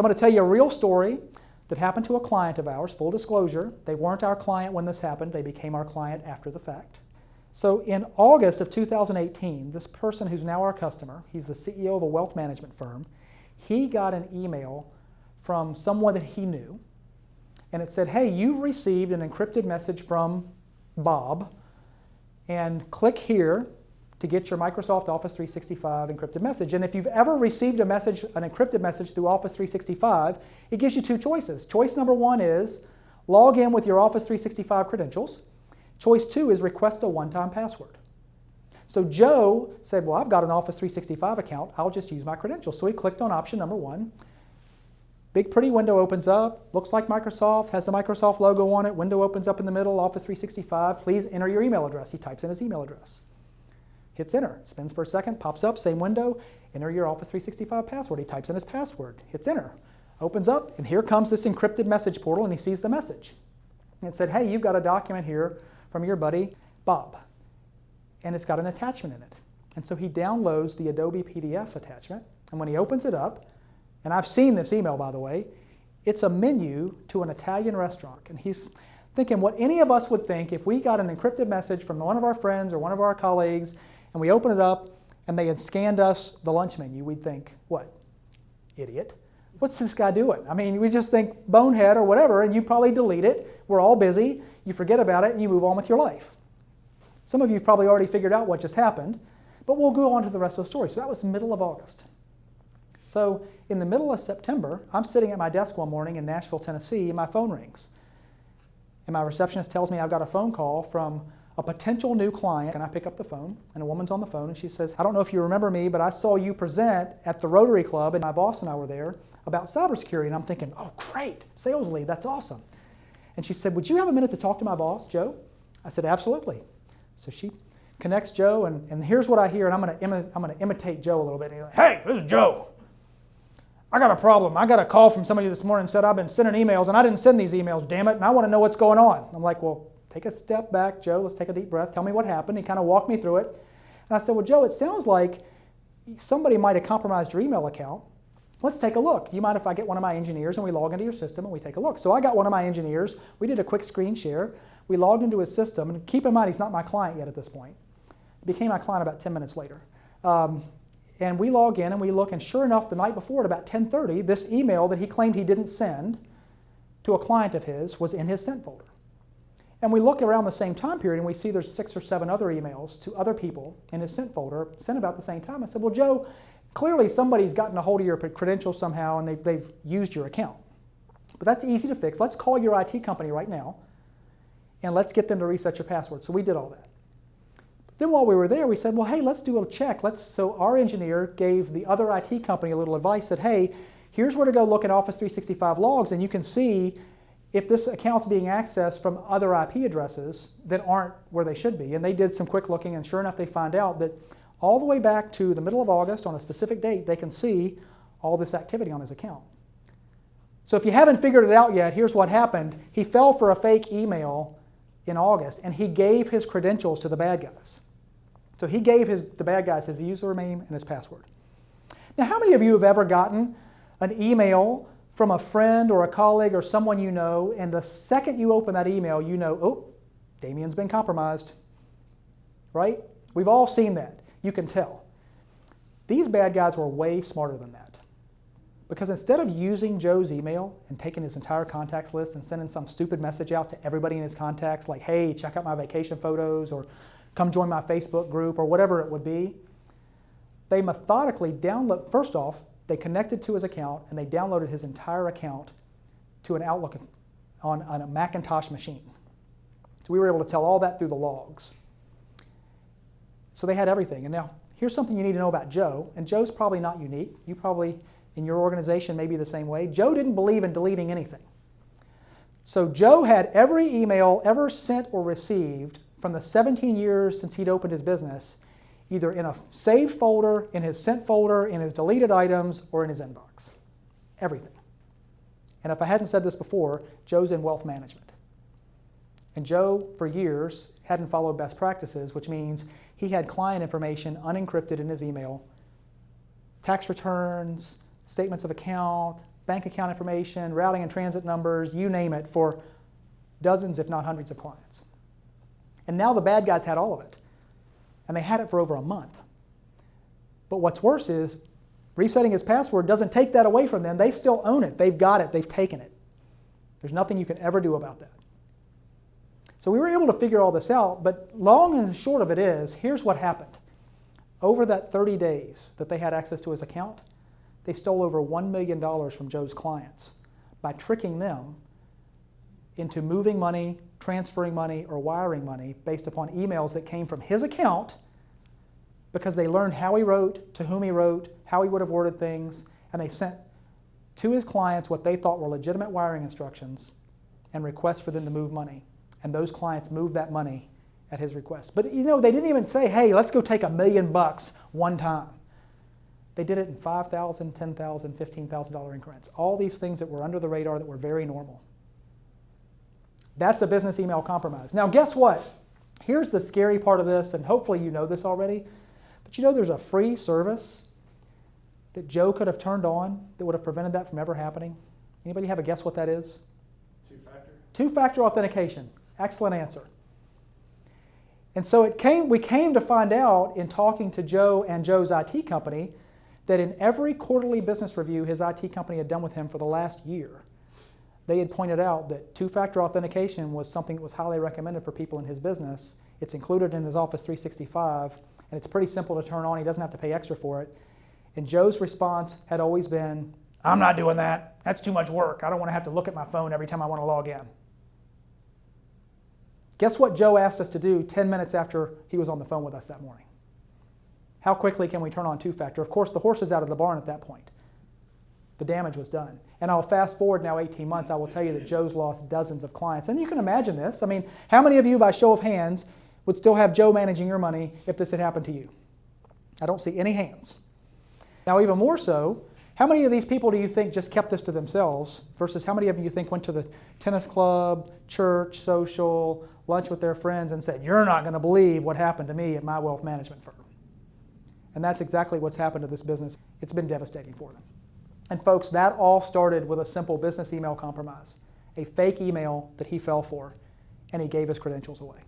So I'm going to tell you a real story that happened to a client of ours, full disclosure. They weren't our client when this happened. They became our client after the fact. So in August of 2018, this person who's now our customer, he's the CEO of a wealth management firm, he got an email from someone that he knew, and it said, hey, you've received an encrypted message from Bob, and click here to get your Microsoft Office 365 encrypted message. And if you've ever received a message, an encrypted message through Office 365, it gives you two choices. Choice number one is log in with your Office 365 credentials. Choice two is request a one-time password. So Joe said, well, I've got an Office 365 account. I'll just use my credentials. So he clicked on option number one. Big pretty window opens up, looks like Microsoft, has the Microsoft logo on it, window opens up in the middle, Office 365, please enter your email address. He types in his email address. Hits enter, spins for a second, pops up, same window, enter your Office 365 password. He types in his password, hits enter, opens up, and here comes this encrypted message portal, and he sees the message. And it said, hey, you've got a document here from your buddy, Bob, and it's got an attachment in it. And so he downloads the Adobe PDF attachment, and when he opens it up, and I've seen this email, by the way, it's a menu to an Italian restaurant, and he's thinking what any of us would think if we got an encrypted message from one of our friends or one of our colleagues, and we open it up, and they had scanned us the lunch menu, we'd think, what? Idiot. What's this guy doing? I mean, we just think bonehead or whatever, and you probably delete it. We're all busy. You forget about it, and you move on with your life. Some of you have probably already figured out what just happened, but we'll go on to the rest of the story. So that was the middle of August. So in the middle of September, I'm sitting at my desk one morning in Nashville, Tennessee, and my phone rings. And my receptionist tells me I've got a phone call from a potential new client, and I pick up the phone, and a woman's on the phone, and she says, I don't know if you remember me, but I saw you present at the Rotary Club, and my boss and I were there about cybersecurity, and I'm thinking, oh, great, sales lead, that's awesome. And she said, would you have a minute to talk to my boss, Joe? I said, absolutely. So she connects Joe, and here's what I hear, and I'm going to imitate Joe a little bit. And he's like, hey, this is Joe. I got a problem. I got a call from somebody this morning and said I've been sending emails, and I didn't send these emails, damn it, and I want to know what's going on. I'm like, well, take a step back, Joe. Let's take a deep breath. Tell me what happened. He kind of walked me through it. And I said, well, Joe, it sounds like somebody might have compromised your email account. Let's take a look. Do you mind if I get one of my engineers and we log into your system and we take a look? So I got one of my engineers. We did a quick screen share. We logged into his system. And keep in mind, he's not my client yet at this point. He became my client about 10 minutes later. And we log in and we look, and sure enough, the night before at about 10:30, this email that he claimed he didn't send to a client of his was in his sent folder. And we look around the same time period and we see there's 6 or 7 other emails to other people in his sent folder sent about the same time. I said, well, Joe, clearly somebody's gotten a hold of your credentials somehow and they've used your account. But that's easy to fix. Let's call your IT company right now and let's get them to reset your password. So we did all that. But then while we were there, we said, well, hey, let's do a check. So our engineer gave the other IT company a little advice, said, hey, here's where to go look at Office 365 logs, and you can see if this account's being accessed from other IP addresses that aren't where they should be. And they did some quick looking, and sure enough, they find out that all the way back to the middle of August on a specific date, they can see all this activity on his account. So if you haven't figured it out yet, here's what happened. He fell for a fake email in August, and he gave his credentials to the bad guys. So he gave the bad guys his username and his password. Now, how many of you have ever gotten an email from a friend or a colleague or someone you know, and the second you open that email, you know, oh, Damien's been compromised, right? We've all seen that. You can tell. These bad guys were way smarter than that. Because instead of using Joe's email and taking his entire contacts list and sending some stupid message out to everybody in his contacts like, hey, check out my vacation photos or come join my Facebook group or whatever it would be, they methodically download, first off, they connected to his account and they downloaded his entire account to an Outlook on a Macintosh machine. So we were able to tell all that through the logs. So they had everything. And now, here's something you need to know about Joe, and Joe's probably not unique. You probably, in your organization, may be the same way. Joe didn't believe in deleting anything. So Joe had every email ever sent or received from the 17 years since he'd opened his business, either in a saved folder, in his sent folder, in his deleted items, or in his inbox. Everything. And if I hadn't said this before, Joe's in wealth management. And Joe, for years, hadn't followed best practices, which means he had client information unencrypted in his email, tax returns, statements of account, bank account information, routing and transit numbers, you name it, for dozens, if not hundreds of clients. And now the bad guys had all of it. And they had it for over a month. But what's worse is, resetting his password doesn't take that away from them. They still own it. They've got it. They've taken it. There's nothing you can ever do about that. So we were able to figure all this out, but long and short of it is, here's what happened. Over that 30 days that they had access to his account, they stole over $1 million from Joe's clients by tricking them into moving money, transferring money, or wiring money based upon emails that came from his account, because they learned how he wrote, to whom he wrote, how he would have worded things, and they sent to his clients what they thought were legitimate wiring instructions and requests for them to move money. And those clients moved that money at his request. But you know, they didn't even say, hey, let's go take $1 million one time. They did it in $5,000, $10,000, $15,000 increments. All these things that were under the radar that were very normal. That's a business email compromise. Now guess what? Here's the scary part of this, and hopefully you know this already, but you know there's a free service that Joe could have turned on that would have prevented that from ever happening? Anybody have a guess what that is? Two-factor? Two-factor authentication. Excellent answer. And so we came to find out in talking to Joe and Joe's IT company that in every quarterly business review his IT company had done with him for the last year, they had pointed out that two-factor authentication was something that was highly recommended for people in his business. It's included in his Office 365, and it's pretty simple to turn on. He doesn't have to pay extra for it. And Joe's response had always been, I'm not doing that. That's too much work. I don't want to have to look at my phone every time I want to log in. Guess what Joe asked us to do 10 minutes after he was on the phone with us that morning? How quickly can we turn on two-factor? Of course, the horse is out of the barn at that point. The damage was done. And I'll fast forward now 18 months. I will tell you that Joe's lost dozens of clients. And you can imagine this. I mean, how many of you, by show of hands, would still have Joe managing your money if this had happened to you? I don't see any hands. Now, even more so, how many of these people do you think just kept this to themselves versus how many of you think went to the tennis club, church, social, lunch with their friends and said, you're not going to believe what happened to me at my wealth management firm? And that's exactly what's happened to this business. It's been devastating for them. And folks, that all started with a simple business email compromise, a fake email that he fell for, and he gave his credentials away.